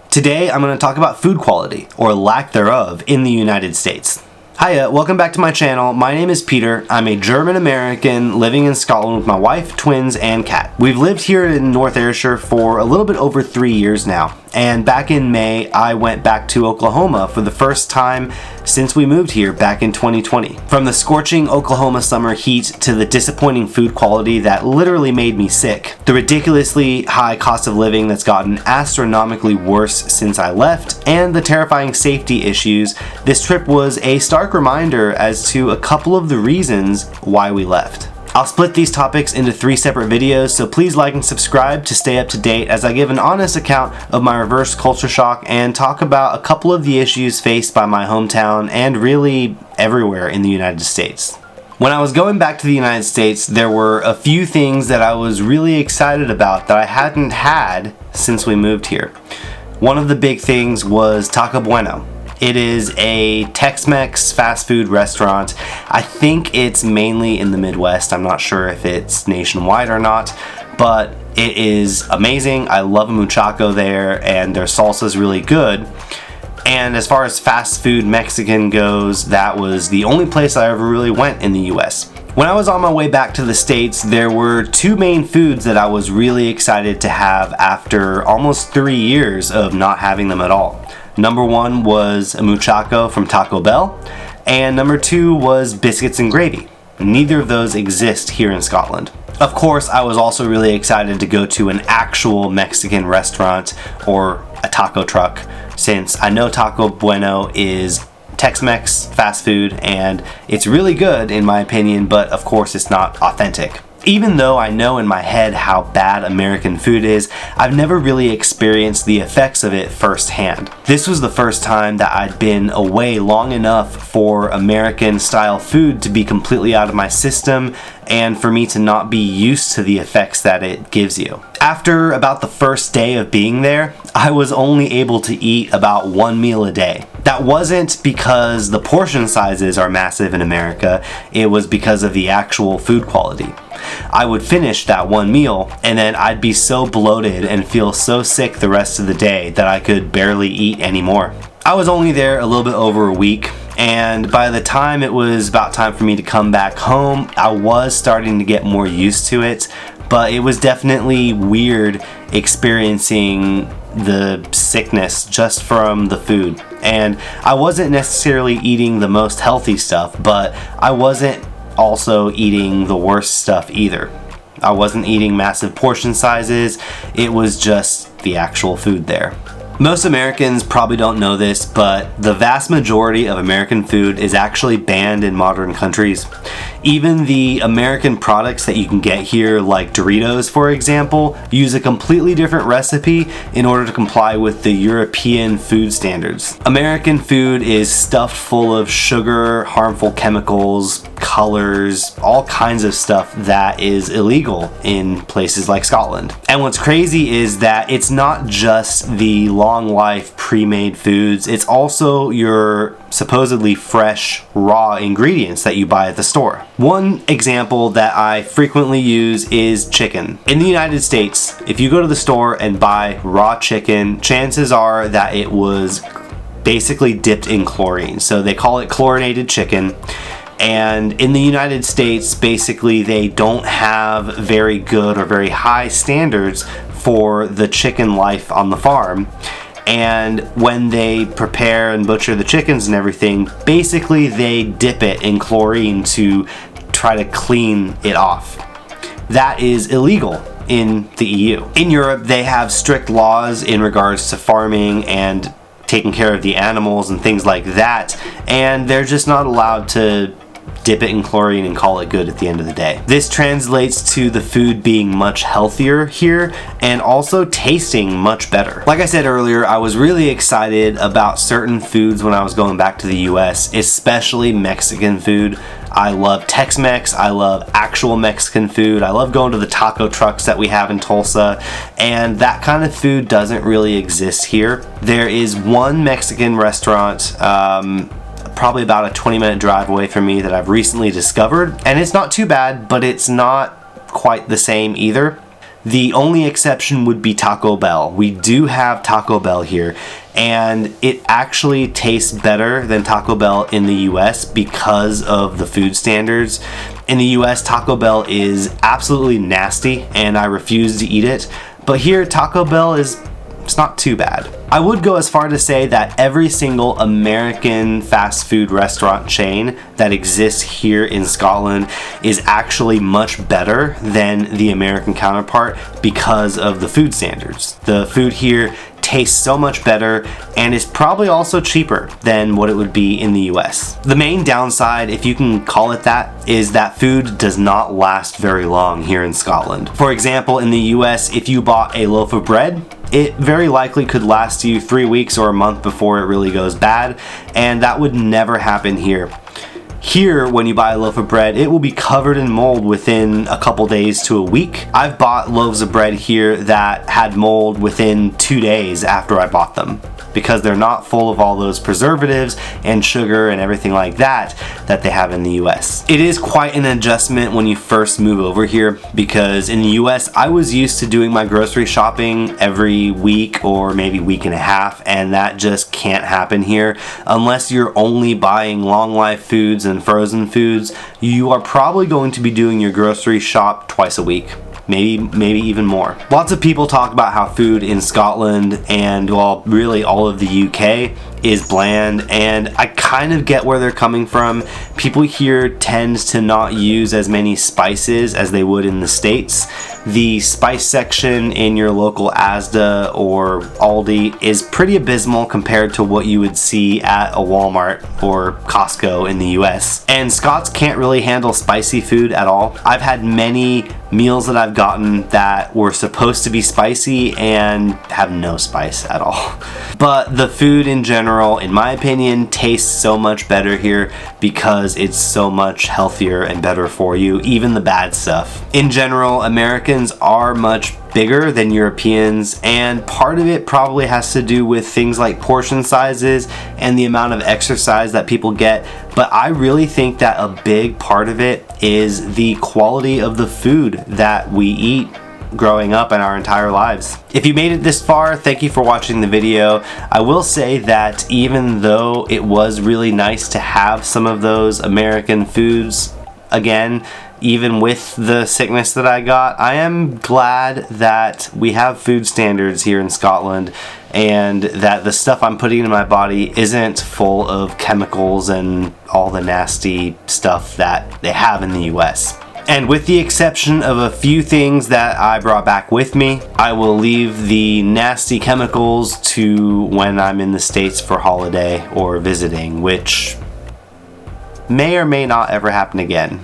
Today I'm going to talk about food quality, or lack thereof, in the United States. Hiya, welcome back to my channel. My name is Peter. I'm a German American living in Scotland with my wife, twins, and cat. We've lived here in North Ayrshire for a little bit over 3 years now, and back in May I went back to Oklahoma for the first time since we moved here back in 2020. From the scorching Oklahoma summer heat to the disappointing food quality that literally made me sick, the ridiculously high cost of living that's gotten astronomically worse since I left, and the terrifying safety issues, this trip was a stark reminder as to a couple of the reasons why we left. I'll split these topics into 3 separate videos, so please like and subscribe to stay up to date as I give an honest account of my reverse culture shock and talk about a couple of the issues faced by my hometown and really everywhere in the United States. When I was going back to the United States, there were a few things that I was really excited about that I hadn't had since we moved here. One of the big things was Taco Bueno. It is a Tex-Mex fast food restaurant. I think it's mainly in the Midwest. I'm not sure if it's nationwide or not, but it is amazing. I love a muchacho there, and their salsa is really good. And as far as fast food Mexican goes, that was the only place I ever really went in the US. When I was on my way back to the States, there were 2 main foods that I was really excited to have after almost 3 years of not having them at all. Number 1 was a muchacho from Taco Bell, and number 2 was biscuits and gravy. Neither of those exist here in Scotland. Of course, I was also really excited to go to an actual Mexican restaurant or a taco truck, since I know Taco Bueno is Tex-Mex fast food and it's really good in my opinion, but of course it's not authentic. Even though I know in my head how bad American food is, I've never really experienced the effects of it firsthand. This was the first time that I'd been away long enough for American style food to be completely out of my system and for me to not be used to the effects that it gives you. After about the first day of being there, I was only able to eat about 1 meal a day. That wasn't because the portion sizes are massive in America, it was because of the actual food quality. I would finish that 1 meal and then I'd be so bloated and feel so sick the rest of the day that I could barely eat anymore. I was only there a little bit over a week, and by the time it was about time for me to come back home, I was starting to get more used to it, but it was definitely weird experiencing the sickness just from the food. And I wasn't necessarily eating the most healthy stuff, but I wasn't also eating the worst stuff either. I wasn't eating massive portion sizes, it was just the actual food there. Most Americans probably don't know this, but the vast majority of American food is actually banned in modern countries. Even the American products that you can get here, like Doritos for example, use a completely different recipe in order to comply with the European food standards. American food is stuffed full of sugar, harmful chemicals, colors, all kinds of stuff that is illegal in places like Scotland. And what's crazy is that it's not just the long life pre-made foods, it's also your supposedly fresh raw ingredients that you buy at the store. One example that I frequently use is chicken. In the United States, if you go to the store and buy raw chicken, chances are that it was basically dipped in chlorine. So they call it chlorinated chicken. And in the United States, basically they don't have very good or very high standards for the chicken life on the farm. And when they prepare and butcher the chickens and everything, basically they dip it in chlorine to try to clean it off. That is illegal in the EU. In Europe, they have strict laws in regards to farming and taking care of the animals and things like that, and they're just not allowed to dip it in chlorine and call it good at the end of the day. This translates to the food being much healthier here and also tasting much better. Like I said earlier, I was really excited about certain foods when I was going back to the US, especially Mexican food. I love Tex-Mex, I love actual Mexican food, I love going to the taco trucks that we have in Tulsa, and that kind of food doesn't really exist here. There is one Mexican restaurant probably about a 20-minute drive away from me that I've recently discovered, and it's not too bad, but it's not quite the same either. The only exception would be Taco Bell. We do have Taco Bell here, and it actually tastes better than Taco Bell in the US because of the food standards. In the US, Taco Bell is absolutely nasty, and I refuse to eat it. But here, Taco Bell it's not too bad. I would go as far to say that every single American fast food restaurant chain that exists here in Scotland is actually much better than the American counterpart because of the food standards. The food here tastes so much better and is probably also cheaper than what it would be in the US. The main downside, if you can call it that, is that food does not last very long here in Scotland. For example, in the US, if you bought a loaf of bread, it very likely could last you 3 weeks or a month before it really goes bad, and that would never happen here. Here, when you buy a loaf of bread, it will be covered in mold within a couple days to a week. I've bought loaves of bread here that had mold within 2 days after I bought them, because they're not full of all those preservatives and sugar and everything like that they have in the US. It is quite an adjustment when you first move over here, because in the US I was used to doing my grocery shopping every week or maybe week and a half, and that just can't happen here. Unless you're only buying long life foods and frozen foods, you are probably going to be doing your grocery shop twice a week. Maybe even more. Lots of people talk about how food in Scotland and, well, really all of the UK is bland, and I kind of get where they're coming from. People here tend to not use as many spices as they would in the States. The spice section in your local Asda or Aldi is pretty abysmal compared to what you would see at a Walmart or Costco in the US. And Scots can't really handle spicy food at all. I've had many meals that I've gotten that were supposed to be spicy and have no spice at all. But the food in general, in my opinion, tastes so much better here because it's so much healthier and better for you, even the bad stuff. In general, Americans are much bigger than Europeans, and part of it probably has to do with things like portion sizes and the amount of exercise that people get, but I really think that a big part of it is the quality of the food that we eat growing up in our entire lives. If you made it this far, thank you for watching the video. I will say that even though it was really nice to have some of those American foods again, even with the sickness that I got, I am glad that we have food standards here in Scotland and that the stuff I'm putting in my body isn't full of chemicals and all the nasty stuff that they have in the US. And with the exception of a few things that I brought back with me, I will leave the nasty chemicals to when I'm in the States for holiday or visiting, which may or may not ever happen again.